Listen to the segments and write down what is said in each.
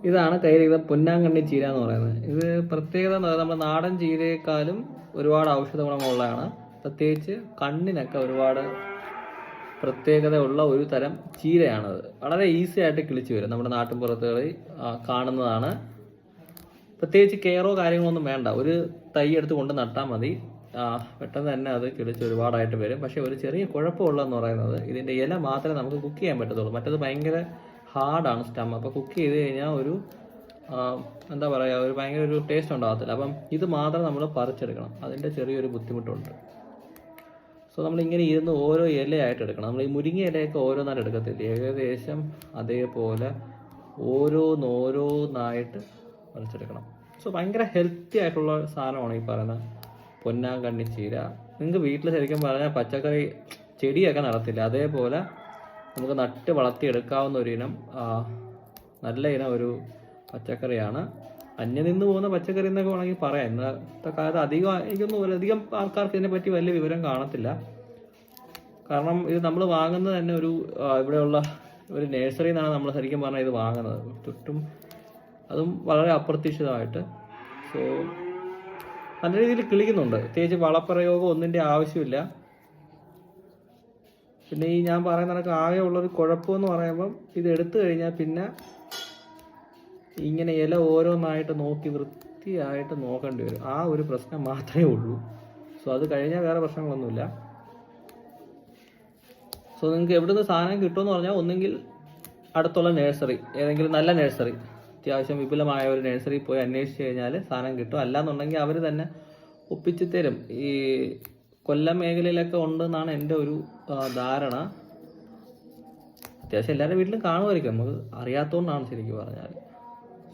ഇതാണ് കയ്യിലിരിക്കുന്ന പൊന്നാങ്കണ്ണി ചീര എന്ന് പറയുന്നത്. ഇത് പ്രത്യേകത എന്ന് പറയുന്നത് നമ്മുടെ നാടൻ ചീരയെക്കാളും ഒരുപാട് ഔഷധ ഗുണമുള്ളതാണ്. പ്രത്യേകിച്ച് കണ്ണിനൊക്കെ ഒരുപാട് പ്രത്യേകതയുള്ള ഒരു തരം ചീരയാണത്. വളരെ ഈസി ആയിട്ട് കിളിച്ച് വരും. നമ്മുടെ നാട്ടിൻപുറത്തുകളിൽ കാണുന്നതാണ്. പ്രത്യേകിച്ച് കെയറോ കാര്യങ്ങളൊന്നും വേണ്ട. ഒരു തൈ എടുത്ത് കൊണ്ട് നട്ടാൽ മതി. പെട്ടെന്ന് തന്നെ അത് കിളിച്ച് ഒരുപാടായിട്ട് വരും. പക്ഷേ ഒരു ചെറിയ കുഴപ്പമുള്ളതെന്ന് പറയുന്നത് ഇതിൻ്റെ ഇല മാത്രമേ നമുക്ക് കുക്ക് ചെയ്യാൻ പറ്റത്തുള്ളൂ. മറ്റത് ഭയങ്കര ഹാർഡാണ് സ്റ്റം. അപ്പോൾ കുക്ക് ചെയ്ത് കഴിഞ്ഞാൽ ഒരു എന്താ പറയുക, ഒരു ഭയങ്കര ഒരു ടേസ്റ്റ് ഉണ്ടാകത്തില്ല. അപ്പം ഇത് മാത്രം നമ്മൾ പറിച്ചെടുക്കണം. അതിൻ്റെ ചെറിയൊരു ബുദ്ധിമുട്ടുണ്ട്. സോ നമ്മളിങ്ങനെ ഇരുന്ന് ഓരോ ഇലയായിട്ട് എടുക്കണം. നമ്മൾ ഈ മുരിങ്ങ ഇലയൊക്കെ ഓരോന്നായിട്ട് എടുക്കത്തില്ല, ഏകദേശം അതേപോലെ ഓരോന്നായിട്ട് പറിച്ചെടുക്കണം. സോ ഭയങ്കര ഹെൽത്തി ആയിട്ടുള്ള സാധനമാണ് ഈ പറയുന്ന പൊന്നാങ്കണ്ണി ചീര. നിങ്ങൾക്ക് വീട്ടിൽ ശരിക്കും പറഞ്ഞാൽ പച്ചക്കറി ചെടിയൊക്കെ നടത്തില്ല, അതേപോലെ നമുക്ക് നട്ട് വളർത്തിയെടുക്കാവുന്ന ഒരു ഇനം, നല്ല ഇനം ഒരു പച്ചക്കറിയാണ്. അന്യം നിന്ന് പോകുന്ന പച്ചക്കറി എന്നൊക്കെ വേണമെങ്കിൽ പറയാം. ഇന്നത്തെ കാലത്ത് അധികം ആൾക്കാർക്ക് ഇതിനെപ്പറ്റി വലിയ വിവരം കാണത്തില്ല. കാരണം ഇത് നമ്മൾ വാങ്ങുന്നത് തന്നെ ഇവിടെയുള്ള ഒരു നഴ്സറിയിൽ നിന്നാണ് നമ്മൾ ശരിക്കും പറഞ്ഞാൽ ഇത് വാങ്ങുന്നത്. ചുറ്റും അതും വളരെ അപ്രതീക്ഷിതമായിട്ട്. സോ നല്ല രീതിയിൽ കിളിക്കുന്നുണ്ട്. പ്രത്യേകിച്ച് വളപ്രയോഗം ഒന്നിൻ്റെ ആവശ്യമില്ല. പിന്നെ ഈ ഞാൻ പറയുന്ന കണക്ക് ആകെ ഉള്ളൊരു കുഴപ്പമെന്ന് പറയുമ്പം ഇത് എടുത്തു കഴിഞ്ഞാൽ പിന്നെ ഇങ്ങനെ ഇല ഓരോന്നായിട്ട് നോക്കി വൃത്തിയായിട്ട് നോക്കേണ്ടി വരും. ആ ഒരു പ്രശ്നം മാത്രമേ ഉള്ളൂ. സോ അത് കഴിഞ്ഞാൽ വേറെ പ്രശ്നങ്ങളൊന്നുമില്ല. സോ നിങ്ങൾക്ക് എവിടുന്ന് സാധനം കിട്ടുമെന്ന് പറഞ്ഞാൽ ഒന്നെങ്കിൽ അടുത്തുള്ള നഴ്സറി, ഏതെങ്കിലും നല്ല നഴ്സറി, അത്യാവശ്യം വിപുലമായ ഒരു നഴ്സറി പോയി അന്വേഷിച്ച് കഴിഞ്ഞാൽ സാധനം കിട്ടും. അല്ലാന്നുണ്ടെങ്കിൽ അവർ തന്നെ ഒപ്പിച്ച് തരും. ഈ കൊല്ലം മേഖലയിലൊക്കെ ഉണ്ടെന്നാണ് എൻ്റെ ഒരു ധാരണ. അത്യാവശ്യം എല്ലാവരുടെ വീട്ടിലും കാണുമായിരിക്കും, നമുക്ക് അറിയാത്തതുകൊണ്ടാണ് ശരിക്കും പറഞ്ഞാൽ.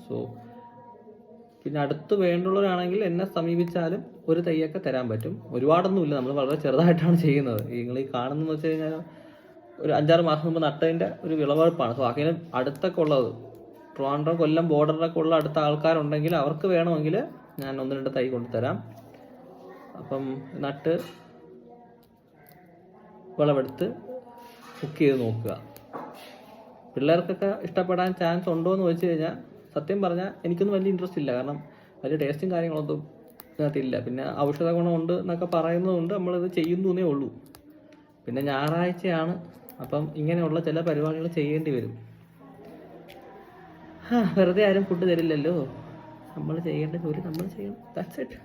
സോ പിന്നെ അടുത്ത് വേണ്ടുള്ളവരാണെങ്കിൽ എന്നെ സമീപിച്ചാലും ഒരു തൈയൊക്കെ തരാൻ പറ്റും. ഒരുപാടൊന്നുമില്ല, നമ്മൾ വളരെ ചെറുതായിട്ടാണ് ചെയ്യുന്നത്. നിങ്ങൾ ഈ കാണുന്നതെന്ന് വെച്ച് കഴിഞ്ഞാൽ ഒരു 5-6 മാസം മുമ്പ് നട്ടതിൻ്റെ ഒരു വിളവെടുപ്പാണ്. സോ അതിന് അടുത്തൊക്കെ ഉള്ളത് ട്രിവാൻഡ്രം കൊല്ലം ബോർഡറിലൊക്കെ ഉള്ള അടുത്ത ആൾക്കാരുണ്ടെങ്കിൽ അവർക്ക് വേണമെങ്കിൽ ഞാൻ 1-2 തൈ കൊണ്ടുതരാം. അപ്പം നട്ട് വിളവെടുത്ത് കുക്ക് ചെയ്ത് നോക്കുക. പിള്ളേർക്കൊക്കെ ഇഷ്ടപ്പെടാൻ ചാൻസ് ഉണ്ടോ എന്ന് വെച്ച് കഴിഞ്ഞാൽ സത്യം പറഞ്ഞാൽ എനിക്കൊന്നും വലിയ ഇൻട്രസ്റ്റ് ഇല്ല. കാരണം വലിയ ടേസ്റ്റും കാര്യങ്ങളൊന്നും ഇതിനകത്തില്ല. പിന്നെ ഔഷധ ഗുണമുണ്ട് എന്നൊക്കെ പറയുന്നതുകൊണ്ട് നമ്മളിത് ചെയ്യുന്നേ ഉള്ളൂ. പിന്നെ ഞായറാഴ്ചയാണ്, അപ്പം ഇങ്ങനെയുള്ള ചില പരിപാടികൾ ചെയ്യേണ്ടി വരും. വെറുതെ ആരും ഫുഡ് തരില്ലല്ലോ, നമ്മൾ ചെയ്യേണ്ട ജോലി നമ്മൾ ചെയ്യണം. That's it.